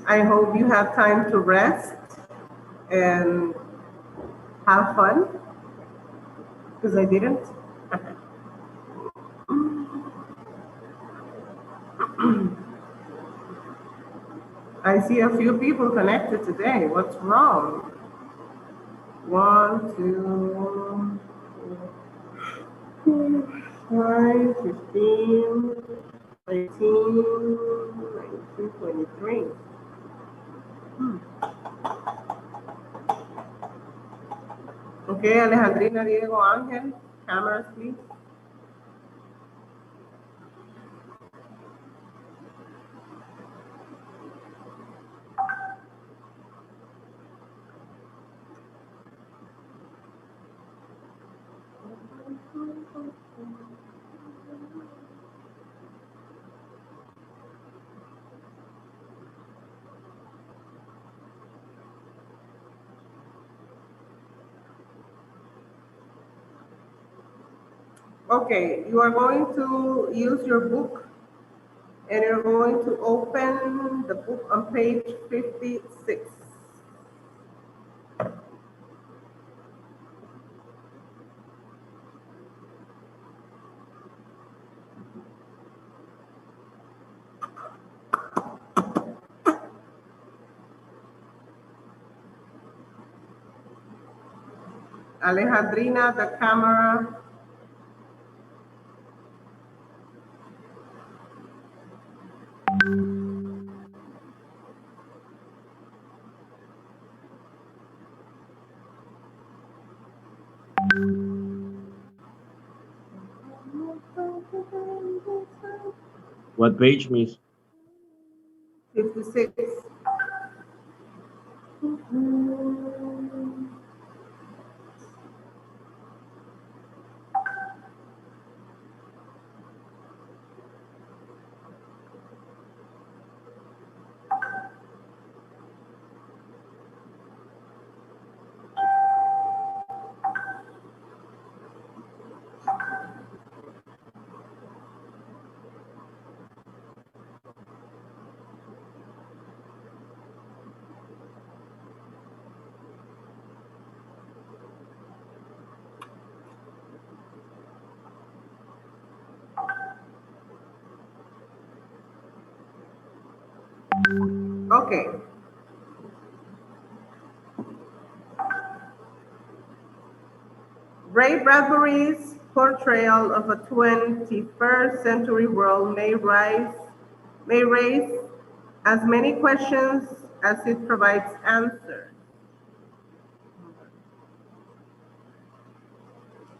I hope you have time to rest and have fun, because I didn't. I see a few people connected today. What's wrong? 1, 2, 5, 15, 19, 19, 23. Okay, Alejandrina, Diego, Ángel, cameras, please. Okay, you are going to use your book and you're going to open the book on page 56. Alejandrina, the camera. What page, Miss? 56. Okay. Ray Bradbury's portrayal of a 21st century world may raise as many questions as it provides answers.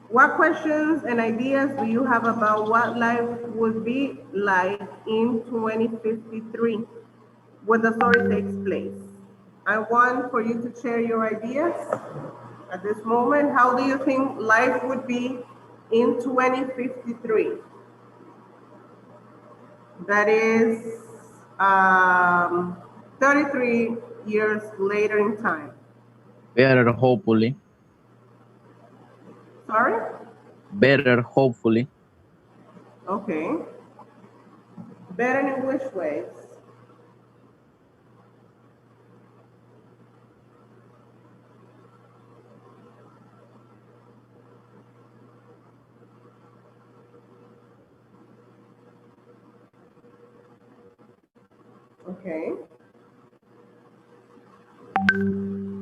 What questions and ideas do you have about what life would be like in 2053 when the story takes place? I want for you to share your ideas at this moment. How do you think life would be in 2053? That is 33 years later in time. Better, hopefully. Sorry? Better, hopefully. Okay. Better in which ways? Okay.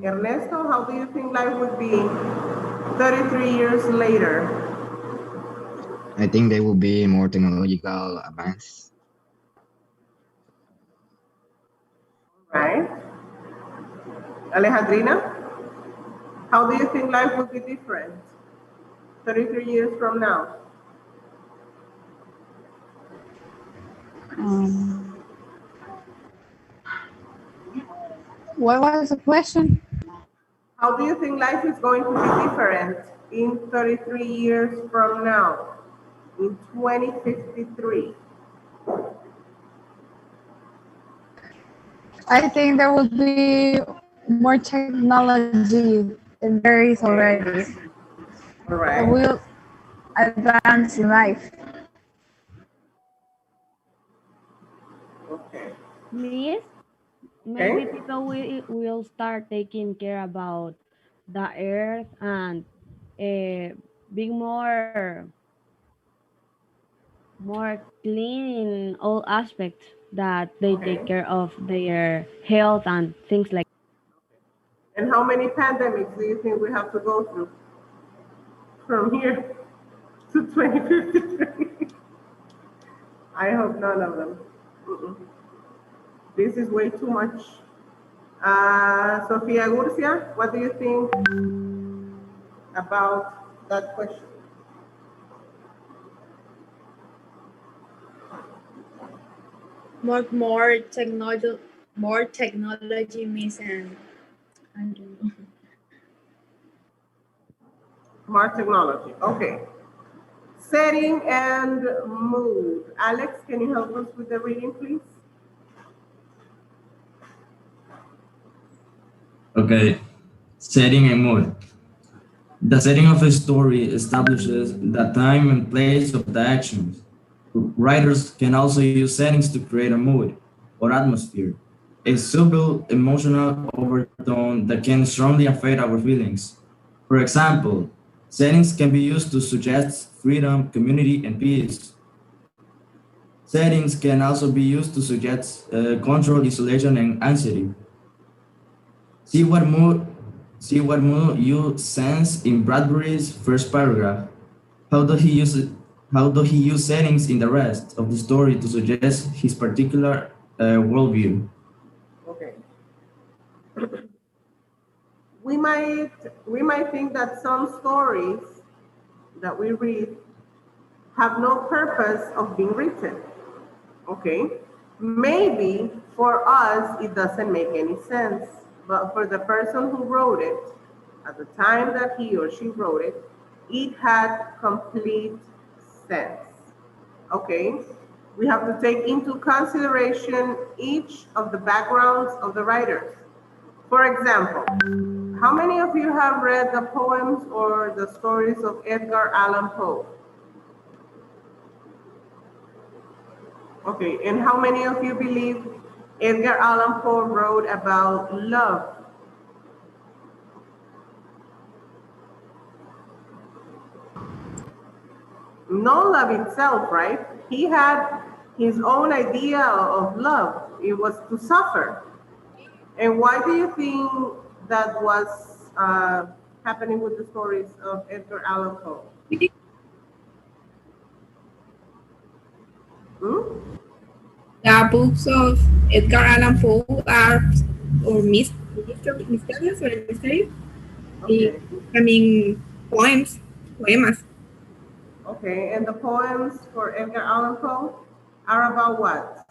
Ernesto, how do you think life would be 33 years later? I think there will be more technological advance. Right. Alejandrina, how do you think life would be different 33 years from now? What was the question? How do you think life is going to be different in 33 years from now, in 2053? I think there will be more technology than there is already. All right. It will advance in life. Okay. Miss, maybe Okay. people will start taking care about the earth and being more clean in all aspects that they Okay. take care of their health and things like. And how many pandemics do you think we have to go through from here to 2053? I hope none of them. Mm-mm. This is way too much. Sofia Gurcia, what do you think about that question? More technology means I don't know. Smart technology. Okay. Setting and mood. Alex, can you help us with the reading, please? Okay, setting and mood. The setting of a story establishes the time and place of the actions. Writers can also use settings to create a mood or atmosphere, a subtle emotional overtone that can strongly affect our feelings. For example, settings can be used to suggest freedom, community, and peace. Settings can also be used to suggest control, isolation, and anxiety. See what mood See what mood you sense in Bradbury's first paragraph. How does he use it? How does he use settings in the rest of the story to suggest his particular worldview? Okay. We might we might think that some stories that we read have no purpose of being written. Okay. Maybe for us it doesn't make any sense, but for the person who wrote it, at the time that he or she wrote it, it had complete sense. Okay. We have to take into consideration each of the backgrounds of the writers. For example, how many of you have read the poems or the stories of Edgar Allan Poe? Okay, and how many of you believe Edgar Allan Poe wrote about love? No love itself, right? He had his own idea of love. It was to suffer. And why do you think that was happening with the stories of Edgar Allan Poe? Hmm? The books of Edgar Allan Poe are or mysterious or mysterious. Okay. I mean poemas. Okay, and the poems for Edgar Allan Poe are about what?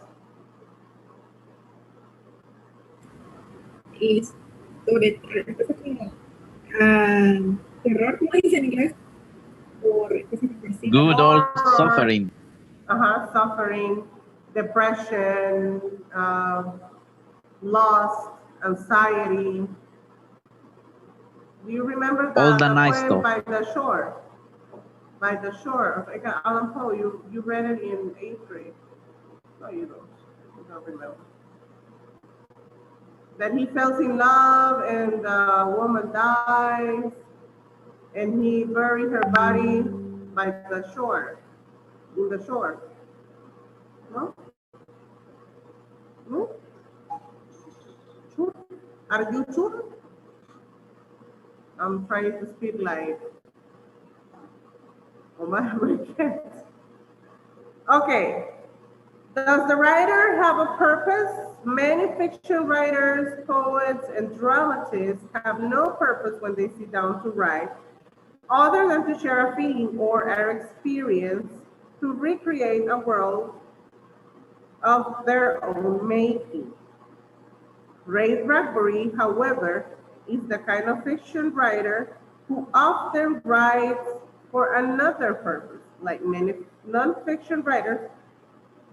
Es sobre terror, ¿cómo dice en inglés? Por cosas así. Good old Horror, suffering. suffering, depression, loss, anxiety. Do you remember All the the nice poem stuff. By the Shore? By the Shore of Edgar Allan Poe. You read it in 8th grade. No, you don't. You don't remember. That he falls in love and the woman dies and he buried her body by the shore, in the shore. No? No? Sure? Are you sure? I'm trying to speak like Omar Briquet. Okay. Does the writer have a purpose? Many fiction writers, poets, and dramatists have no purpose when they sit down to write, other than to share a feeling or an experience, to recreate a world of their own making. Ray Bradbury, however, is the kind of fiction writer who often writes for another purpose. Like many non-fiction writers,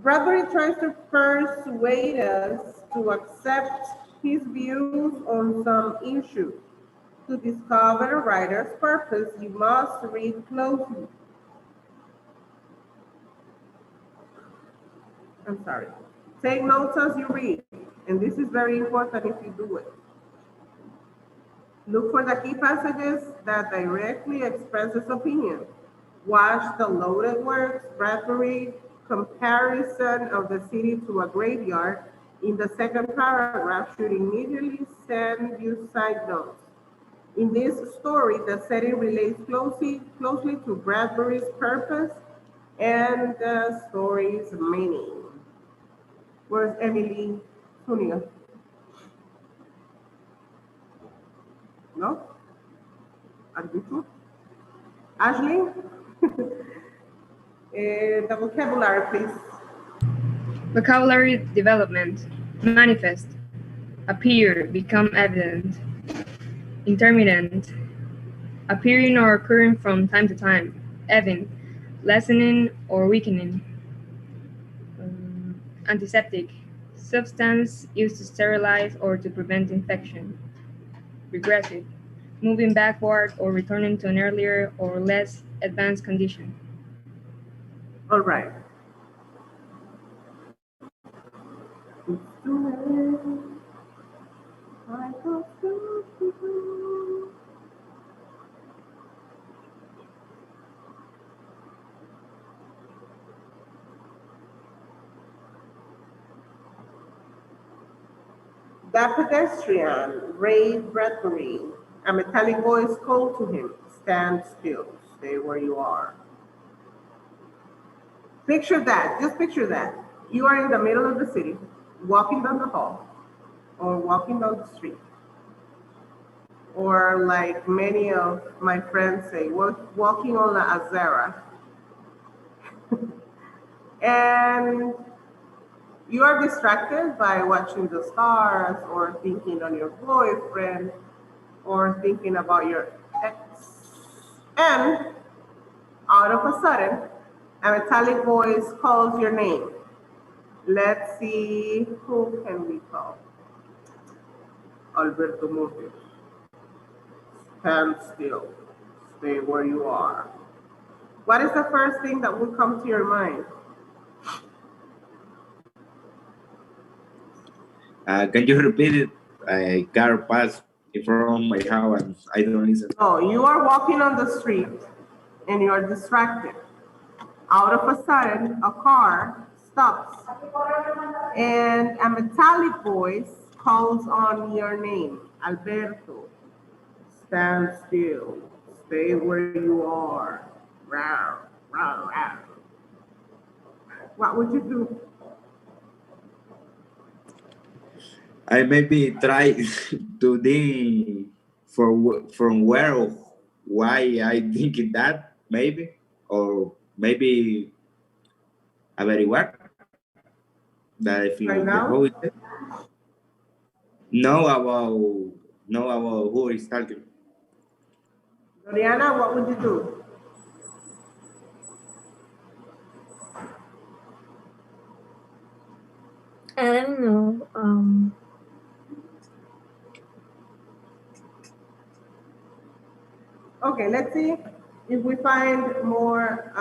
Bradbury tries to persuade us to accept his views on some issue. To discover a writer's purpose, you must read closely. I'm sorry. Take notes as you read. And this is very important if you do it. Look for the key passages that directly express his opinion. Watch the loaded words, Bradbury comparison of the city to a graveyard in the second paragraph should immediately send you side notes. In this story, the setting relates closely to Bradbury's purpose and the story's meaning. Where's Emily Zuniga? No? Are you two? Ashley? The vocabulary, please. Vocabulary development. Manifest. Appear, become evident. Intermittent. Appearing or occurring from time to time. Ebbing. Lessening or weakening. Antiseptic. Substance used to sterilize or to prevent infection. Regressive. Moving backward or returning to an earlier or less advanced condition. All right. The pedestrian, Ray Bradbury. A metallic voice called to him, stand still, stay where you are. Picture that, just picture that. You are in the middle of the city, walking down the hall, or walking down the street. Or like many of my friends say, walking on La Azara. And you are distracted by watching the stars or thinking on your boyfriend or thinking about your ex. And out of a sudden, a metallic voice calls your name. Let's see, who can we call? Alberto Montes. Stand still, stay where you are. What is the first thing that will come to your mind? Can you repeat it? A car passed in front of my house and I don't listen. Oh, you are walking on the street and you are distracted. Out of a sudden, a car stops and a metallic voice calls on your name, Alberto. Stand still, stay where you are. Rawr, rawr, rawr. What would you do? I maybe try to think from where or why I think it that maybe, or maybe averiguar that if you Right now? who is it? Know about who is talking. Doriana, what would you do? I don't know. Okay, let's see if we find more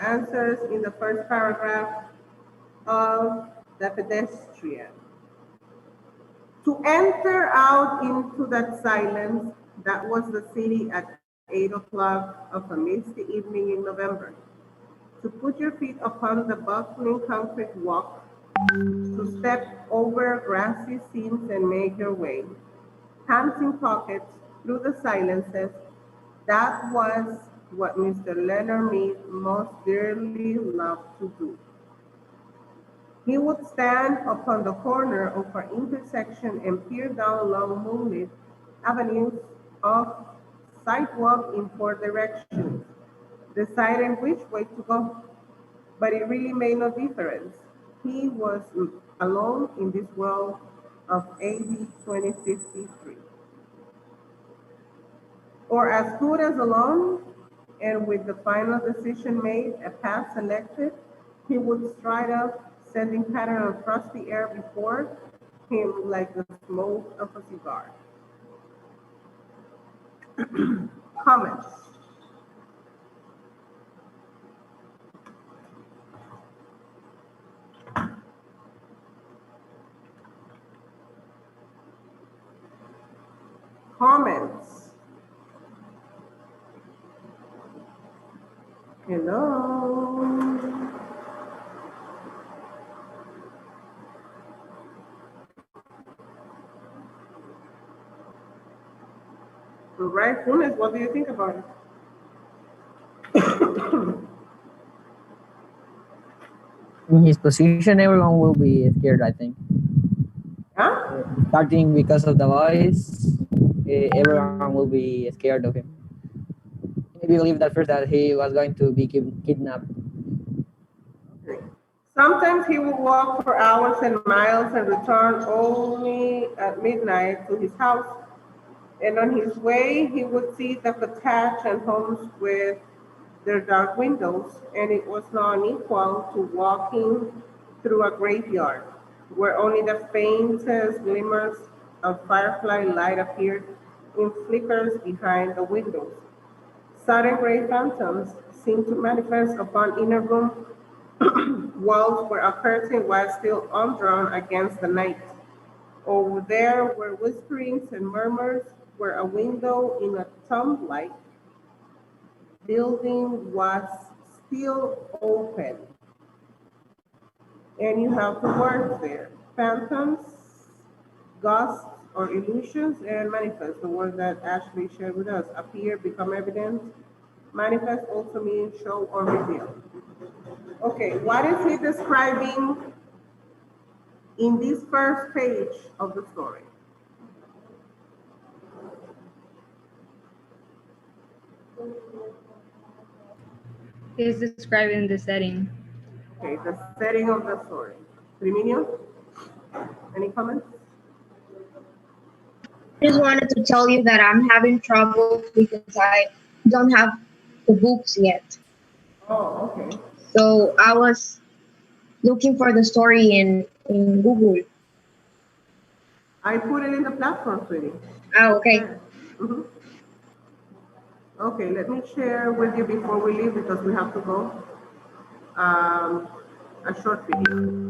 answers in the first paragraph of the pedestrian. To enter out into that silence, that was the city at 8 o'clock of a misty evening in November. To put your feet upon the buckling concrete walk, to step over grassy scenes and make your way, hands in pockets, through the silences. That was what Mr. Leonard Mead most dearly loved to do. He would stand upon the corner of an intersection and peer down long moonlit avenues of sidewalk in 4 directions, deciding which way to go. But it really made no difference. He was alone in this world of AD 2053. Or as good as alone, and with the final decision made, a path selected, he would stride up, sending pattern across the air before him like the smoke of a cigar. Comments? Comments? Hello? All right, Funes, what do you think about it? In his position, everyone will be scared, I think. Huh? Starting because of the voice, everyone will be scared of him. Maybe believe that first that he was going to be kidnapped. Okay. Sometimes he would walk for hours and miles and return only at midnight to his house. And on his way, he would see the cottage and homes with their dark windows, and it was not unequal to walking through a graveyard where only the faintest glimmers of firefly light appeared in flickers behind the windows. Sudden gray phantoms seemed to manifest upon inner room walls where a curtain was still undrawn against the night. Over there were whisperings and murmurs where a window in a tomb-like building was still open. And you have the words there. Phantoms, ghosts, or illusions, and manifest, the word that Ashley shared with us. Appear, become evident. Manifest also means show or reveal. Okay, what is he describing in this first page of the story? He's describing the setting. Okay, the setting of the story. Triminio, any comments? Just wanted to tell you that I'm having trouble because I don't have the books yet. Oh, okay. So I was looking for the story in Google. I put it in the platform, sweetie. Oh, okay. Mhm. Okay, let me share with you before we leave because we have to go. A short video.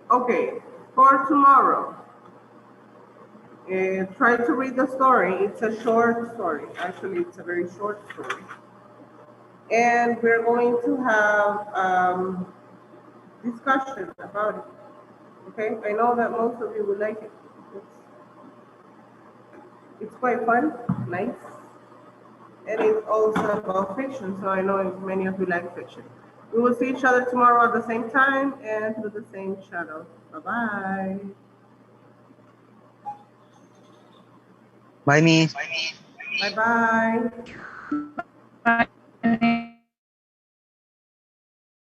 Okay, for tomorrow, try to read the story. It's a short story. Actually, it's a very short story. And we're going to have discussion about it. Okay, I know that most of you would like it. It's quite fun, nice, and it's also about fiction, so I know many of you like fiction. We will see each other tomorrow at the same time and through the same channel. Bye-bye. Bye, Miss. Bye-bye. Bye.